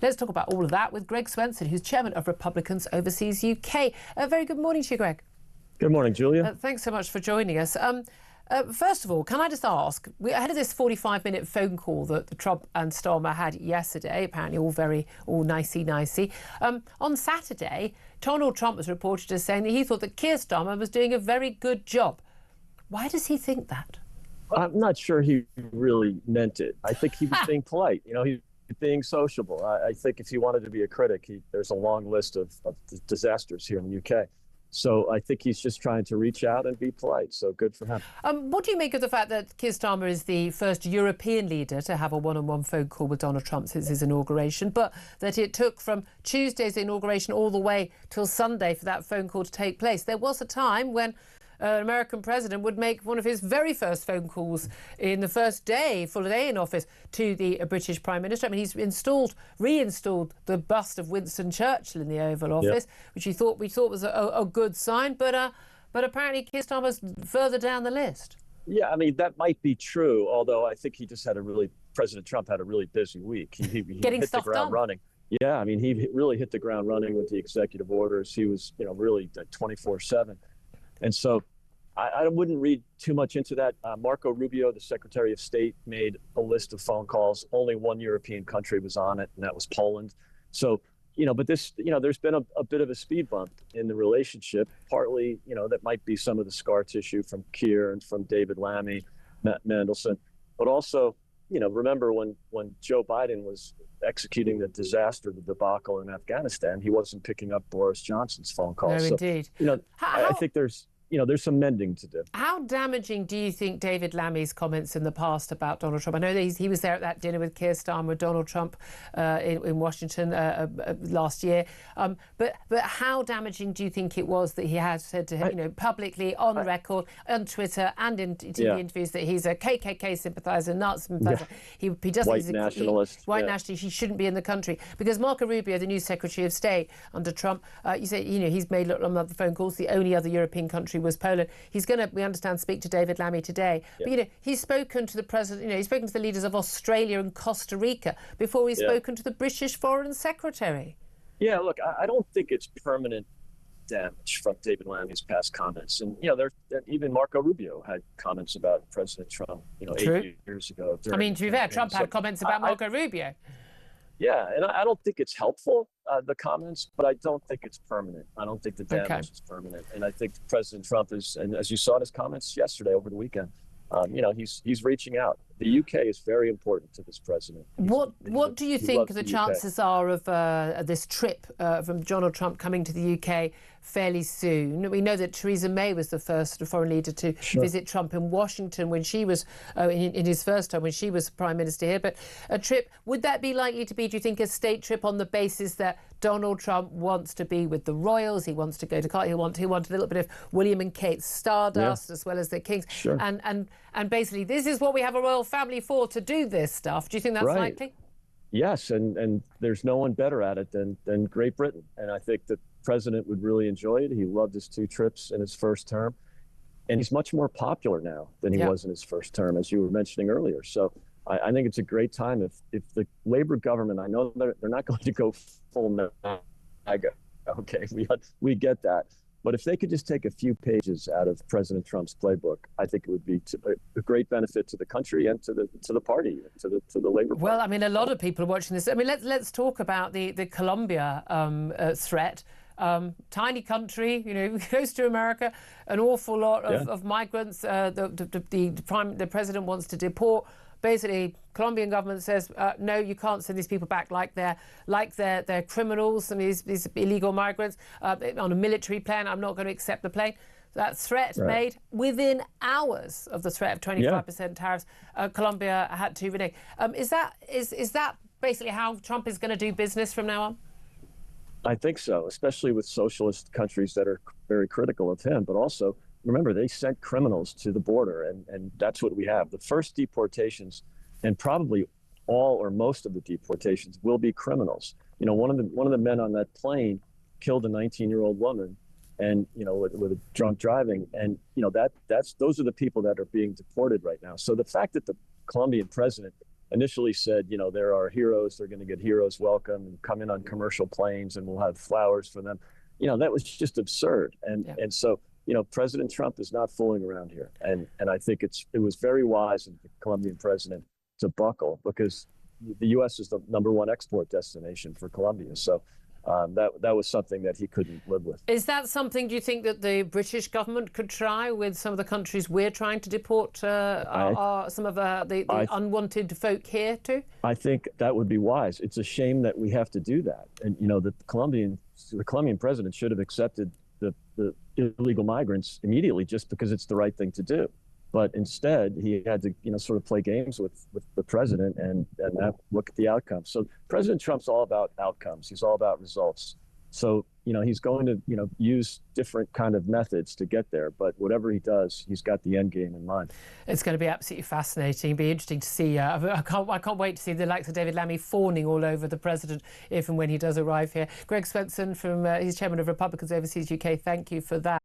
Let's talk about all of that with Greg Swenson, who's chairman of Republicans Overseas UK. Very good morning to you, Greg. Good morning, Julia. Thanks so much for joining us. First of all, can I just ask, ahead of this 45-minute phone call that Trump and Starmer had yesterday, apparently all nicey-nicey, on Saturday, Donald Trump was reported as saying that he thought that Keir Starmer was doing a very good job. Why does he think that? I'm not sure he really meant it. I think he was being polite. You know, he's being sociable. I think if he wanted to be a critic, there's a long list of disasters here in the UK. So I think he's just trying to reach out and be polite. So good for him. What do you make of the fact that Keir Starmer is the first European leader to have a one-on-one phone call with Donald Trump since his inauguration, but that it took from Tuesday's inauguration all the way till Sunday for that phone call to take place? There was a time when an American president would make one of his very first phone calls in the first full day in office to the British Prime Minister. I mean, he's reinstalled the bust of Winston Churchill in the Oval Office, which we thought was a good sign. But apparently Keir Starmer's further down the list. Yeah, I mean, that might be true, although I think he just President Trump had a really busy week. He hit the ground running. Yeah, I mean, he really hit the ground running with the executive orders. He was, really 24/7. And so I wouldn't read too much into that. Marco Rubio, the Secretary of State, made a list of phone calls. Only one European country was on it, and that was Poland. So, but this, there's been a bit of a speed bump in the relationship. Partly, that might be some of the scar tissue from Keir and from David Lamy, Matt Mandelson. But also, remember when Joe Biden was executing the debacle in Afghanistan, he wasn't picking up Boris Johnson's phone calls. No, indeed. I think there's some mending to do. How damaging do you think David Lamy's comments in the past about Donald Trump? I know that he was there at that dinner with Keir Starmer, with Donald Trump in Washington last year. But how damaging do you think it was that he had said to him, publicly on record, on Twitter and in TV interviews that he's a KKK sympathiser, Nazi sympathiser. He doesn't. White nationalist. Nationalist. He shouldn't be in the country because Marco Rubio, the new Secretary of State under Trump, you say he's made a lot of the phone calls. The only other European country was Poland. He's going to, we understand, speak to David Lamy today. But he's spoken to the president. He's spoken to the leaders of Australia and Costa Rica before he's spoken to the British Foreign Secretary. Yeah, look, I don't think it's permanent damage from David Lamy's past comments, and even Marco Rubio had comments about President Trump, 8 years ago. I mean, to be fair, Trump had comments about Marco Rubio. Yeah, and I don't think it's helpful, the comments, but I don't think it's permanent. I don't think the damage is permanent. And I think President Trump is, and as you saw in his comments yesterday over the weekend, he's reaching out. The UK is very important to this president. What do you think the chances are of this trip from Donald Trump coming to the UK fairly soon? We know that Theresa May was the first foreign leader to visit Trump in Washington when she was, in his first term, when she was Prime Minister here. But a trip, would that be likely to be, do you think, a state trip on the basis that Donald Trump wants to be with the royals, he wants to go to Qatar, he'll want a little bit of William and Kate Stardust as well as the kings. And basically, this is what we have a royal family for, to do this stuff. Do you think that's likely? Yes, and there's no one better at it than Great Britain. And I think the president would really enjoy it. He loved his 2 trips in his first term. And he's much more popular now than he was in his first term, as you were mentioning earlier. So I think it's a great time if the Labour government, I know they're not going to go full MAGA. Okay, we get that. But if they could just take a few pages out of President Trump's playbook, I think it would be a great benefit to the country and to the party, to the Labour Party. Well, I mean, a lot of people are watching this. I mean, let's talk about the Colombia threat. Tiny country, close to America, an awful lot of migrants. The president wants to deport. Basically, Colombian government says, no, you can't send these people back like they're criminals and these illegal migrants on a military plane. I'm not going to accept the plane. That threat made within hours of the threat of 25% tariffs. Colombia had to renege. Is that basically how Trump is going to do business from now on? I think so, especially with socialist countries that are very critical of him, but also remember, they sent criminals to the border, and that's what we have. The first deportations, and probably all or most of the deportations, will be criminals. One of the men on that plane killed a 19-year-old woman, and with a drunk driving, and those are the people that are being deported right now. So the fact that the Colombian president initially said, you know, there are heroes, they're going to get heroes welcome and come in on commercial planes and we'll have flowers for them. You know, that was just absurd. And so, you know, President Trump is not fooling around here. And I think it was very wise of the Colombian president to buckle, because the U.S. is the #1 export destination for Colombia. So that was something that he couldn't live with. Is that something, do you think, that the British government could try with some of the countries we're trying to deport some of the unwanted folk here to? I think that would be wise. It's a shame that we have to do that. And, you know, the Colombian president should have accepted the illegal migrants immediately, just because it's the right thing to do. But instead, he had to, you know, sort of play games with the president and look at the outcomes. So President Trump's all about outcomes. He's all about results. So, you know, he's going to, you know, use different kind of methods to get there. But whatever he does, he's got the end game in mind. It's going to be absolutely fascinating. It'll be interesting to see. I can't wait to see the likes of David Lamy fawning all over the president if and when he does arrive here. Greg Swenson, he's chairman of Republicans Overseas UK. Thank you for that.